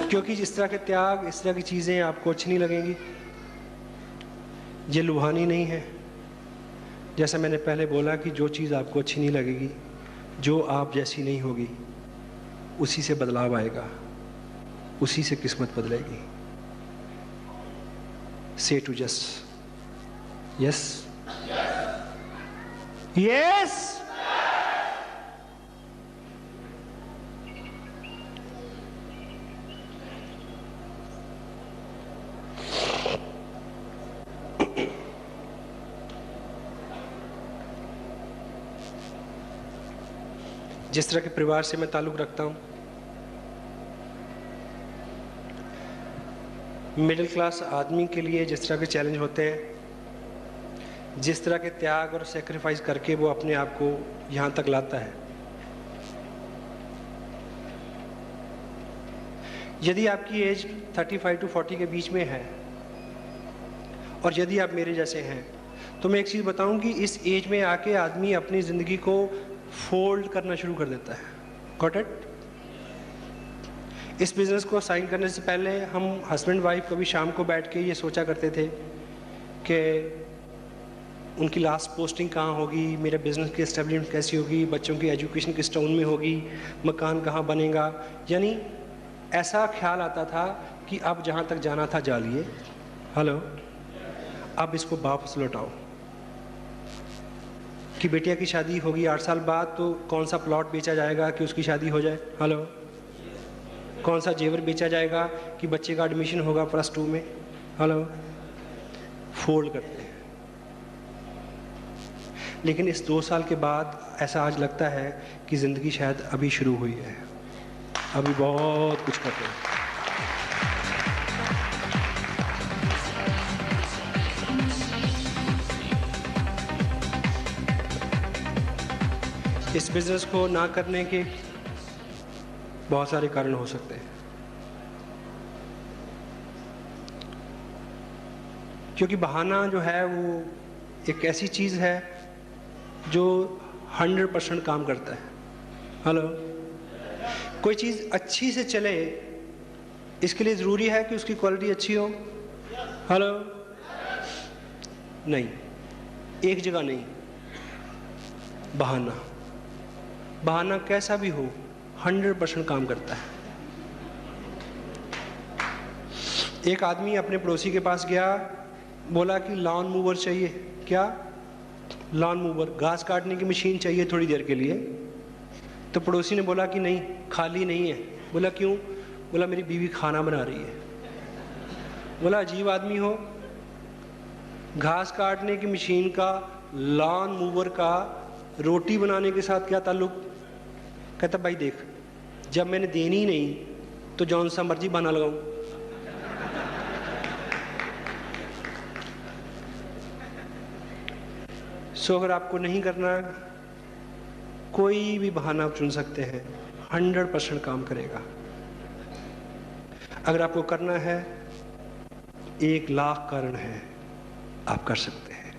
क्योंकि जिस तरह के त्याग, इस तरह की चीज़ें आपको अच्छी नहीं लगेंगी। ये लुभानी नहीं है। जैसा मैंने पहले बोला कि जो चीज़ आपको अच्छी नहीं लगेगी, जो आप जैसी नहीं होगी, उसी से बदलाव आएगा, उसी से किस्मत बदलेगी। Say to just yes, yes. जिस तरह के परिवार से मैं ताल्लुक़ रखता हूँ, मिडिल क्लास आदमी के लिए जिस तरह के चैलेंज होते हैं, जिस तरह के त्याग और सेक्रीफाइस करके वो अपने आप को यहाँ तक लाता है, यदि आपकी एज 35 to 40 के बीच में है और यदि आप मेरे जैसे हैं, तो मैं एक चीज़ बताऊं कि इस एज में आके आदमी अपनी ज़िंदगी को फोल्ड करना शुरू कर देता है। Got it? इस बिज़नेस को साइन करने से पहले हम हस्बैंड वाइफ कभी शाम को बैठ के ये सोचा करते थे कि उनकी लास्ट पोस्टिंग कहाँ होगी, मेरे बिज़नेस की एस्टेब्लिशमेंट कैसी होगी, बच्चों की एजुकेशन किस टाउन में होगी, मकान कहाँ बनेगा। यानी ऐसा ख्याल आता था कि अब जहाँ तक जाना था जा लिए। हेलो, अब इसको वापस लौटाओ कि बेटिया की शादी होगी 8 साल बाद, तो कौन सा प्लॉट बेचा जाएगा कि उसकी शादी हो जाए। हेलो, कौन सा जेवर बेचा जाएगा कि बच्चे का एडमिशन होगा +2 में। हेलो, फोल्ड करते हैं। लेकिन इस 2 साल के बाद ऐसा आज लगता है कि ज़िंदगी शायद अभी शुरू हुई है, अभी बहुत कुछ करते हैं। इस बिज़नेस को ना करने के बहुत सारे कारण हो सकते हैं, क्योंकि बहाना जो है वो एक ऐसी चीज़ है जो 100% काम करता है। हेलो, कोई चीज़ अच्छी से चले, इसके लिए ज़रूरी है कि उसकी क्वालिटी अच्छी हो। हेलो, नहीं, एक जगह नहीं। बहाना, बहाना कैसा भी हो 100% काम करता है। एक आदमी अपने पड़ोसी के पास गया, बोला कि लॉन मूवर चाहिए। क्या? लॉन मूवर, घास काटने की मशीन चाहिए थोड़ी देर के लिए। तो पड़ोसी ने बोला कि नहीं, खाली नहीं है। बोला क्यों? बोला मेरी बीवी खाना बना रही है। बोला अजीब आदमी हो, घास काटने की मशीन का, लॉन मूवर का रोटी बनाने के साथ क्या ताल्लुक? कहता भाई देख, जब मैंने देनी ही नहीं तो जौन सा मर्जी बहाना लगाऊं। सो अगर आपको नहीं करना, कोई भी बहाना आप चुन सकते हैं, 100% काम करेगा। अगर आपको करना है, 1 लाख कारण है, आप कर सकते हैं।